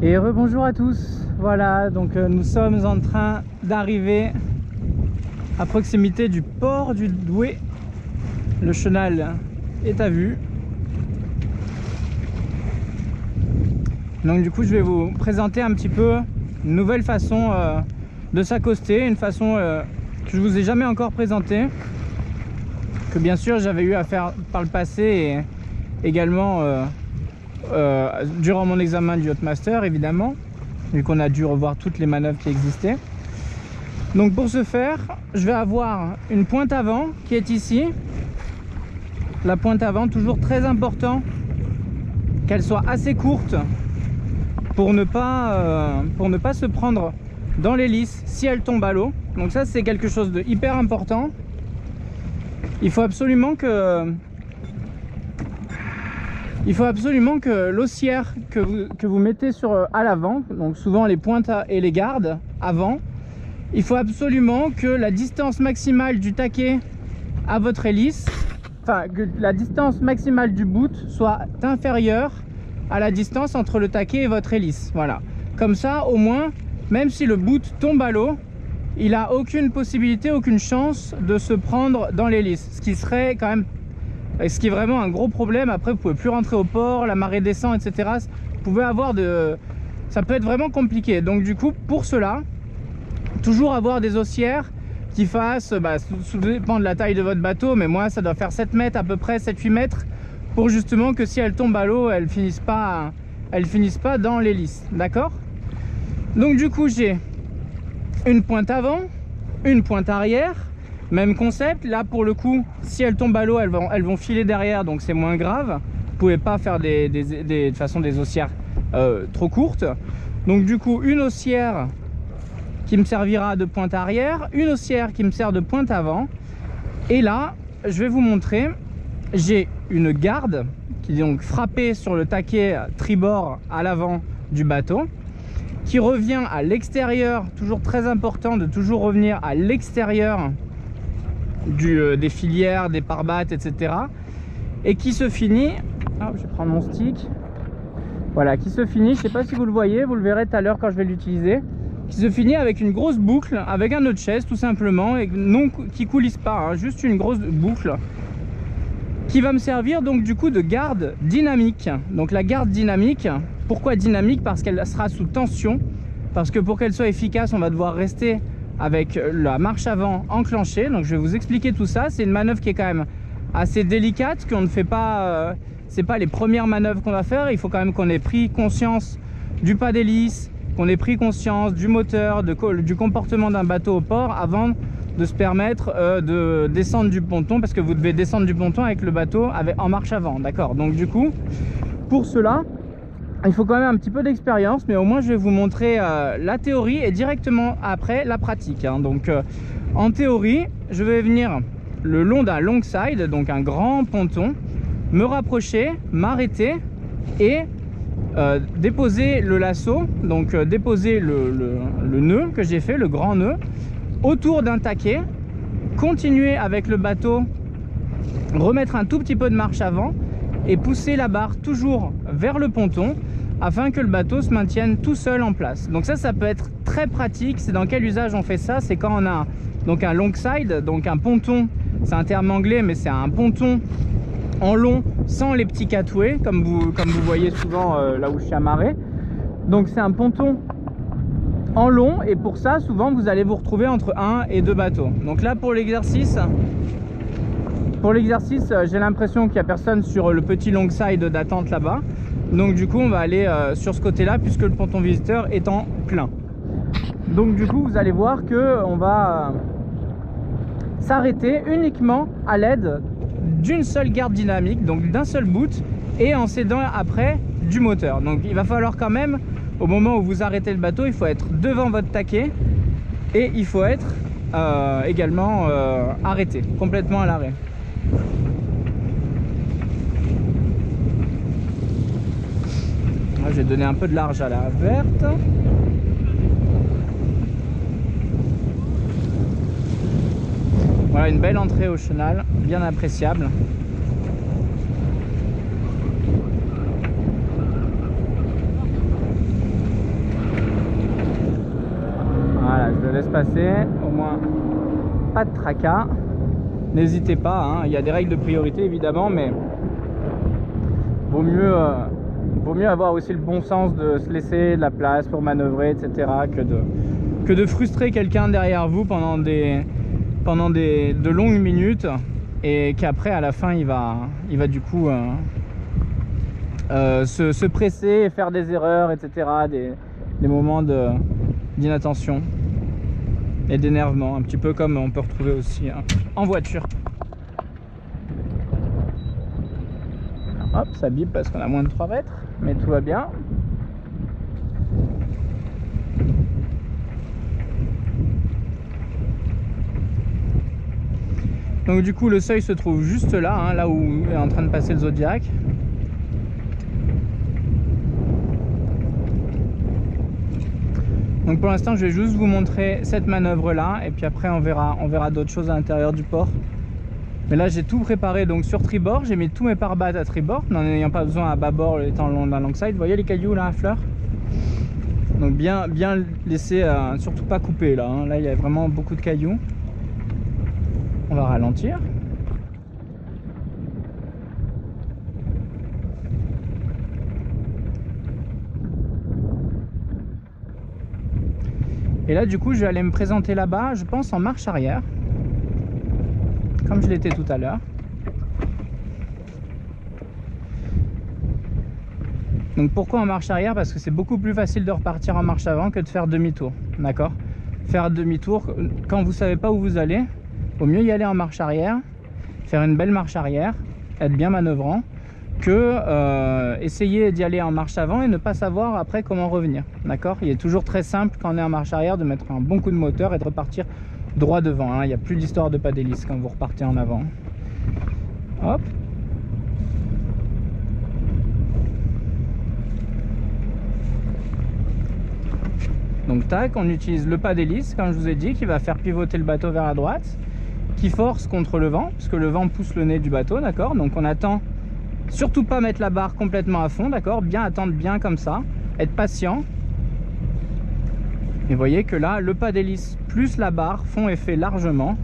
Et rebonjour à tous. Voilà, donc nous sommes en train d'arriver à proximité du port du Douai. Le chenal est à vue. Donc du coup je vais vous présenter un petit peu une nouvelle façon de s'accoster, une façon que je vous ai jamais encore présentée, que bien sûr j'avais eu à faire par le passé et également durant mon examen du Yachtmaster, évidemment, vu qu'on a dû revoir toutes les manœuvres qui existaient. Donc pour ce faire, je vais avoir une pointe avant qui est ici. La pointe avant, toujours très important qu'elle soit assez courte pour ne pas se prendre dans l'hélice si elle tombe à l'eau. Donc ça c'est quelque chose de hyper important. Il faut absolument que l'haussière que vous mettez à l'avant, donc souvent les pointes et les gardes avant, il faut absolument que la distance maximale du taquet à votre hélice, enfin que la distance maximale du boot soit inférieure à la distance entre le taquet et votre hélice. Voilà, comme ça au moins, même si le boot tombe à l'eau, il n'a aucune possibilité, aucune chance de se prendre dans l'hélice, ce qui serait quand même, ce qui est vraiment un gros problème. Après vous pouvez plus rentrer au port, la marée descend, etc. Vous pouvez avoir ça peut être vraiment compliqué. Donc du coup pour cela, toujours avoir des haussières qui fassent, ça dépend de la taille de votre bateau, mais moi ça doit faire 7 mètres à peu près, 7-8 mètres, pour justement que si elle tombe à l'eau, elle finisse pas dans l'hélice, d'accord? Donc du coup j'ai une pointe avant, une pointe arrière, même concept. Là pour le coup, si elles tombent à l'eau, elles vont filer derrière, donc c'est moins grave. Vous pouvez pas faire de toute façon des haussières trop courtes. Donc du coup une haussière qui me servira de pointe arrière, une haussière qui me sert de pointe avant. Et là je vais vous montrer, j'ai une garde qui est donc frappée sur le taquet tribord à l'avant du bateau, qui revient à l'extérieur. Toujours très important de toujours revenir à l'extérieur des filières, des pare-battes, etc. Et qui se finit, hop, je vais prendre mon stick, voilà, qui se finit, je sais pas si vous le voyez, vous le verrez tout à l'heure quand je vais l'utiliser, qui se finit avec une grosse boucle, avec un nœud de chaise tout simplement, et non, qui coulisse pas, hein, juste une grosse boucle qui va me servir donc du coup de garde dynamique. Donc la garde dynamique, pourquoi dynamique? Parce qu'elle sera sous tension, parce que pour qu'elle soit efficace on va devoir rester avec la marche avant enclenchée. Donc je vais vous expliquer tout ça. C'est une manœuvre qui est quand même assez délicate, qu'on ne fait pas, c'est pas les premières manœuvres qu'on va faire. Il faut quand même qu'on ait pris conscience du pas d'hélice, qu'on ait pris conscience du moteur, du comportement d'un bateau au port avant de se permettre de descendre du ponton, parce que vous devez descendre du ponton avec le bateau en marche avant, d'accord? Donc du coup pour cela il faut quand même un petit peu d'expérience, mais au moins je vais vous montrer la théorie et directement après la pratique, hein. Donc en théorie je vais venir le long d'un long side, donc un grand ponton, me rapprocher, m'arrêter et déposer le lasso, donc déposer le nœud que j'ai fait, le grand nœud, autour d'un taquet, continuer avec le bateau, remettre un tout petit peu de marche avant et pousser la barre toujours vers le ponton afin que le bateau se maintienne tout seul en place. Donc ça peut être très pratique. C'est dans quel usage on fait ça? C'est quand on a donc un long side, donc un ponton, c'est un terme anglais mais c'est un ponton en long sans les petits catouets comme vous voyez souvent là où je suis amarré. Donc c'est un ponton en long, et pour ça souvent vous allez vous retrouver entre 1 et 2 bateaux. Donc là pour l'exercice j'ai l'impression qu'il n'y a personne sur le petit long side d'attente là-bas, donc du coup on va aller sur ce côté là puisque le ponton visiteur est en plein. Donc du coup vous allez voir que on va s'arrêter uniquement à l'aide d'une seule garde dynamique, donc d'un seul boot, et en s'aidant après du moteur. Donc il va falloir quand même, au moment où vous arrêtez le bateau, il faut être devant votre taquet et il faut être également arrêté, complètement à l'arrêt. Je vais donner un peu de large à la verte. Voilà une belle entrée au chenal, bien appréciable. se passer, au moins pas de tracas. N'hésitez pas, hein. Il y a des règles de priorité évidemment, mais vaut mieux avoir aussi le bon sens de se laisser de la place pour manœuvrer, etc. que de frustrer quelqu'un derrière vous pendant de longues minutes et qu'après à la fin il va du coup se presser et faire des erreurs, etc. Des moments d'inattention et d'énervement, un petit peu comme on peut retrouver aussi en voiture. Hop, ça bip parce qu'on a moins de 3 mètres, mais tout va bien. Donc du coup le seuil se trouve juste là, hein, là où est en train de passer le Zodiac. Donc pour l'instant je vais juste vous montrer cette manœuvre là et puis après on verra d'autres choses à l'intérieur du port. Mais là j'ai tout préparé donc sur tribord, j'ai mis tous mes pare-balles à tribord, n'en ayant pas besoin à bâbord étant le long de la longside. Vous voyez les cailloux là à fleur? Donc bien laisser, surtout pas couper là, hein. Là il y a vraiment beaucoup de cailloux. On va ralentir. Et là du coup je vais aller me présenter là-bas, je pense en marche arrière, comme je l'étais tout à l'heure. Donc pourquoi en marche arrière? Parce que c'est beaucoup plus facile de repartir en marche avant que de faire demi-tour, d'accord? Faire demi-tour, quand vous savez pas où vous allez, vaut mieux y aller en marche arrière, faire une belle marche arrière, être bien manœuvrant, que essayer d'y aller en marche avant et ne pas savoir après comment revenir, d'accord? Il est toujours très simple quand on est en marche arrière de mettre un bon coup de moteur et de repartir droit devant, hein. Il n'y a plus d'histoire de pas d'hélice quand vous repartez en avant. Hop. Donc tac, on utilise le pas d'hélice, comme je vous ai dit, qui va faire pivoter le bateau vers la droite, qui force contre le vent, parce que le vent pousse le nez du bateau, d'accord? Donc on attend, surtout pas mettre la barre complètement à fond, d'accord? Bien attendre bien comme ça, être patient. Et vous voyez que là, le pas d'hélice plus la barre font effet largement.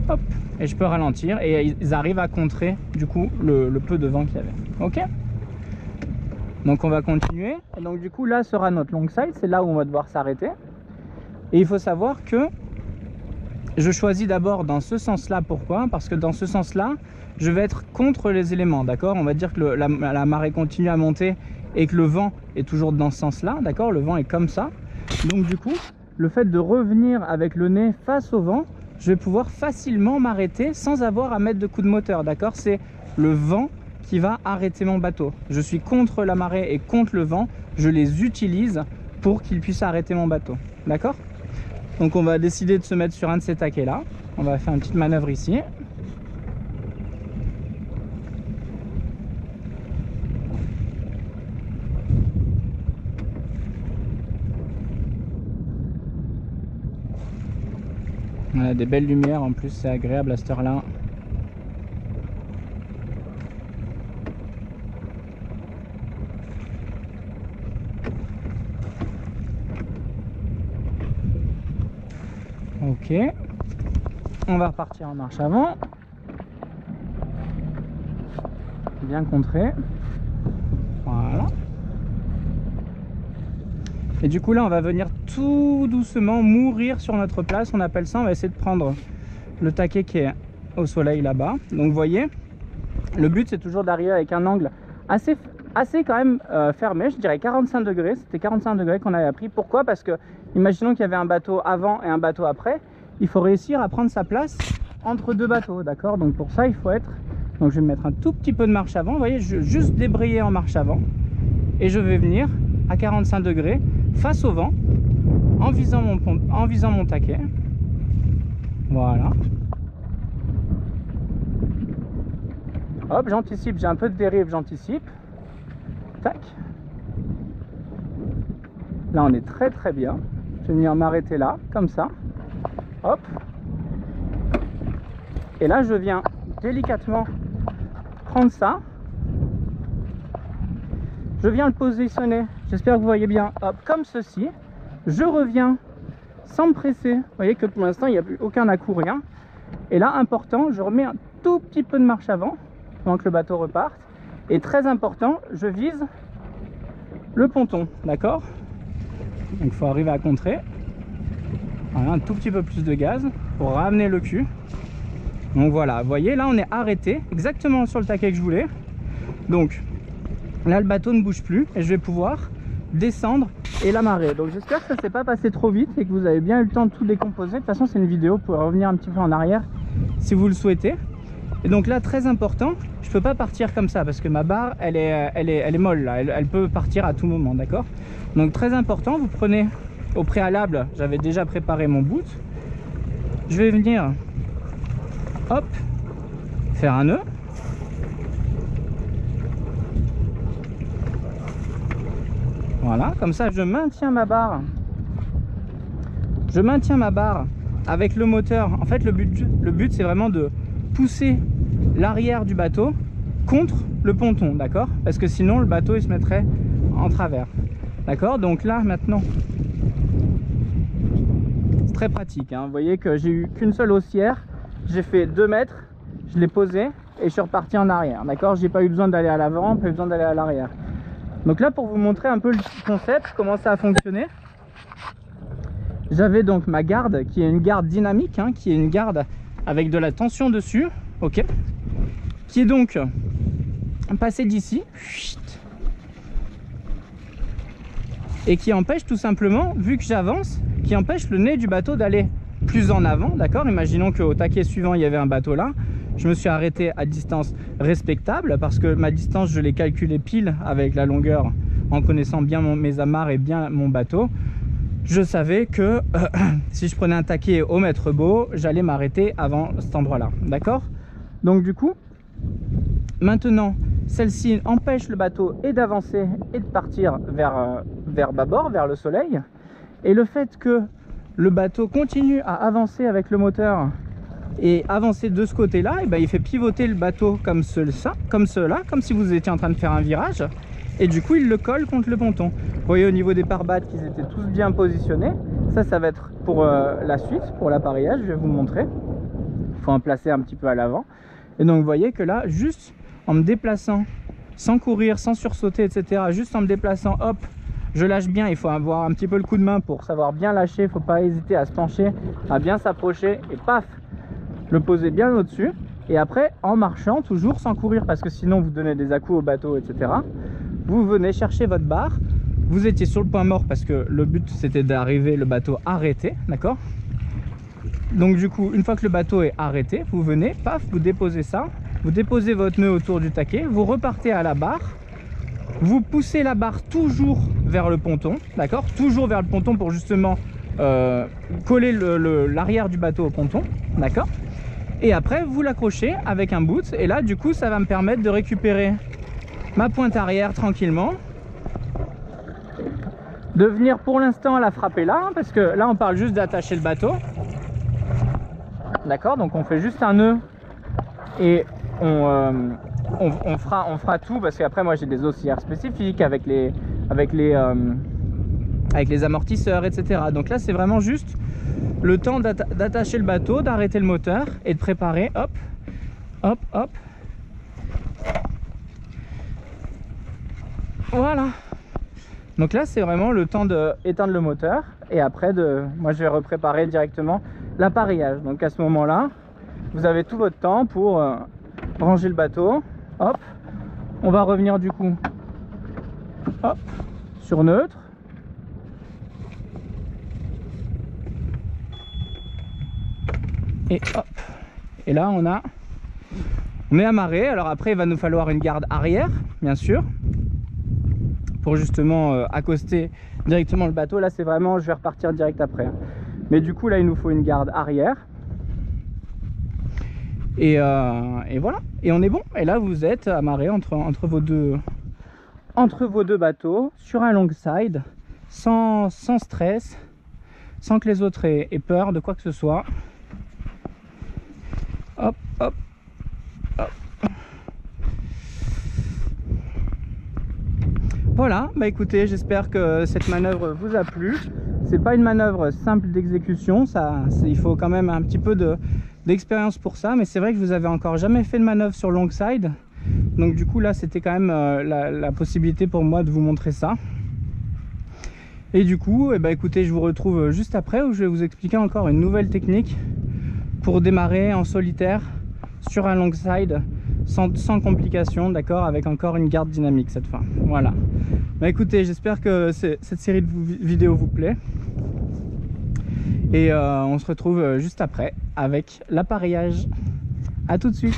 Hop, et je peux ralentir et ils arrivent à contrer du coup le peu de vent qu'il y avait. Ok? Donc on va continuer. Et donc du coup là sera notre long side, c'est là où on va devoir s'arrêter. Et il faut savoir que je choisis d'abord dans ce sens-là. Pourquoi? Parce que dans ce sens-là, je vais être contre les éléments, d'accord? On va dire que la marée continue à monter et que le vent est toujours dans ce sens-là, d'accord? Le vent est comme ça. Donc du coup, le fait de revenir avec le nez face au vent, je vais pouvoir facilement m'arrêter sans avoir à mettre de coup de moteur, d'accord? C'est le vent qui va arrêter mon bateau. Je suis contre la marée et contre le vent, je les utilise pour qu'ils puissent arrêter mon bateau, d'accord? Donc on va décider de se mettre sur un de ces taquets là. On va faire une petite manœuvre ici. On a des belles lumières en plus, c'est agréable à cette heure là. Ok, on va repartir en marche avant, bien contré, voilà. Et du coup là on va venir tout doucement mourir sur notre place, on appelle ça. On va essayer de prendre le taquet qui est au soleil là-bas. Donc vous voyez, le but c'est toujours d'arriver avec un angle assez quand même fermé, je dirais 45 degrés, c'était 45 degrés qu'on avait appris. Pourquoi? Parce que imaginons qu'il y avait un bateau avant et un bateau après, il faut réussir à prendre sa place entre deux bateaux, d'accord? Donc pour ça il faut être, donc je vais mettre un tout petit peu de marche avant, vous voyez, je vais juste débrayer en marche avant et je vais venir à 45 degrés face au vent en visant mon taquet, voilà. Hop, j'anticipe, j'ai un peu de dérive, j'anticipe. Tac. Là on est très bien. Je vais venir m'arrêter là, comme ça. Hop. Et là je viens délicatement prendre ça. Je viens le positionner. J'espère que vous voyez bien. Hop, comme ceci. Je reviens sans me presser. Vous voyez que pour l'instant il n'y a plus aucun à-coup, rien. Et là, important, je remets un tout petit peu de marche avant pendant que le bateau reparte. Et très important, je vise le ponton, d'accord? Donc il faut arriver à contrer. Voilà, un tout petit peu plus de gaz pour ramener le cul. Donc voilà, vous voyez, là on est arrêté exactement sur le taquet que je voulais. Donc là le bateau ne bouge plus et je vais pouvoir descendre et l'amarrer. Donc j'espère que ça s'est pas passé trop vite et que vous avez bien eu le temps de tout décomposer. De toute façon c'est une vidéo, vous pouvez revenir un petit peu en arrière si vous le souhaitez. Et donc là, très important, je peux pas partir comme ça parce que ma barre elle est molle là, elle peut partir à tout moment, d'accord? Donc très important, vous prenez au préalable, j'avais déjà préparé mon boot, je vais venir hop faire un nœud. Voilà, comme ça je maintiens ma barre. Je maintiens ma barre avec le moteur. En fait, le but c'est vraiment de pousser l'arrière du bateau contre le ponton, d'accord? Parce que sinon le bateau il se mettrait en travers, d'accord? Donc là maintenant, c'est très pratique, hein. Vous voyez que j'ai eu qu'une seule haussière, j'ai fait 2 mètres, je l'ai posé et je suis reparti en arrière, d'accord? J'ai pas eu besoin d'aller à l'avant, pas eu besoin d'aller à l'arrière. Donc là, pour vous montrer un peu le concept, comment ça a fonctionné, j'avais donc ma garde qui est une garde dynamique, hein, qui est une garde avec de la tension dessus, ok, qui est donc passée d'ici et qui empêche tout simplement, vu que j'avance, qui empêche le nez du bateau d'aller plus en avant, d'accord? Imaginons qu'au taquet suivant il y avait un bateau là, je me suis arrêté à distance respectable parce que ma distance je l'ai calculée pile avec la longueur en connaissant bien mes amarres et bien mon bateau. Je savais que si je prenais un taquet au mètre beau, j'allais m'arrêter avant cet endroit là, d'accord? Donc du coup, maintenant celle-ci empêche le bateau et d'avancer et de partir vers bâbord, vers le soleil. Et le fait que le bateau continue à avancer avec le moteur et avancer de ce côté là, et ben il fait pivoter le bateau comme cela, comme si vous étiez en train de faire un virage, et du coup il le colle contre le ponton. Vous voyez au niveau des pare-battes qu'ils étaient tous bien positionnés. Ça va être pour la suite, pour l'appareillage, je vais vous montrer. Il faut en placer un petit peu à l'avant. Et donc vous voyez que là, juste en me déplaçant, sans courir, sans sursauter, etc., juste en me déplaçant, hop, je lâche bien. Il faut avoir un petit peu le coup de main pour savoir bien lâcher. Il ne faut pas hésiter à se pencher, à bien s'approcher et paf, le poser bien au-dessus. Et après, en marchant, toujours sans courir, parce que sinon vous donnez des à-coups au bateau, etc., vous venez chercher votre barre. Vous étiez sur le point mort parce que le but c'était d'arriver le bateau arrêté, d'accord? Donc du coup, une fois que le bateau est arrêté, vous venez, paf, vous déposez ça, vous déposez votre nœud autour du taquet, vous repartez à la barre, vous poussez la barre toujours vers le ponton, d'accord? Toujours vers le ponton pour justement coller l'arrière du bateau au ponton, d'accord? Et après, vous l'accrochez avec un boot, et là, du coup, ça va me permettre de récupérer ma pointe arrière tranquillement, de venir pour l'instant la frapper là, hein, parce que là, on parle juste d'attacher le bateau. D'accord, donc on fait juste un nœud et on fera tout, parce qu'après moi j'ai des haussières spécifiques avec les amortisseurs, etc. Donc là c'est vraiment juste le temps d'attacher le bateau, d'arrêter le moteur et de préparer, hop, hop, hop. Voilà. Donc là c'est vraiment le temps d'éteindre le moteur et après moi je vais repréparer directement l'appareillage. Donc à ce moment là vous avez tout votre temps pour ranger le bateau. Hop, on va revenir du coup hop sur neutre. Et hop, et là on est amarré. Alors après il va nous falloir une garde arrière bien sûr pour justement accoster directement le bateau. Là c'est vraiment, je vais repartir direct après, mais du coup là il nous faut une garde arrière et voilà, et on est bon. Et là vous êtes amarré entre vos deux bateaux sur un long side sans stress, sans que les autres aient peur de quoi que ce soit. Hop, hop, hop. Voilà, bah écoutez, j'espère que cette manœuvre vous a plu. c'est pas une manœuvre simple d'exécution, il faut quand même un petit peu d'expérience pour ça, mais c'est vrai que vous avez encore jamais fait de manœuvre sur longside, donc du coup là c'était quand même la possibilité pour moi de vous montrer ça. Et du coup, eh ben, écoutez, je vous retrouve juste après où je vais vous expliquer encore une nouvelle technique pour démarrer en solitaire sur un longside sans complications, d'accord, avec encore une garde dynamique cette fois. Voilà. Bah écoutez, j'espère que cette série de vidéos vous plaît. Et on se retrouve juste après avec l'appareillage. À tout de suite.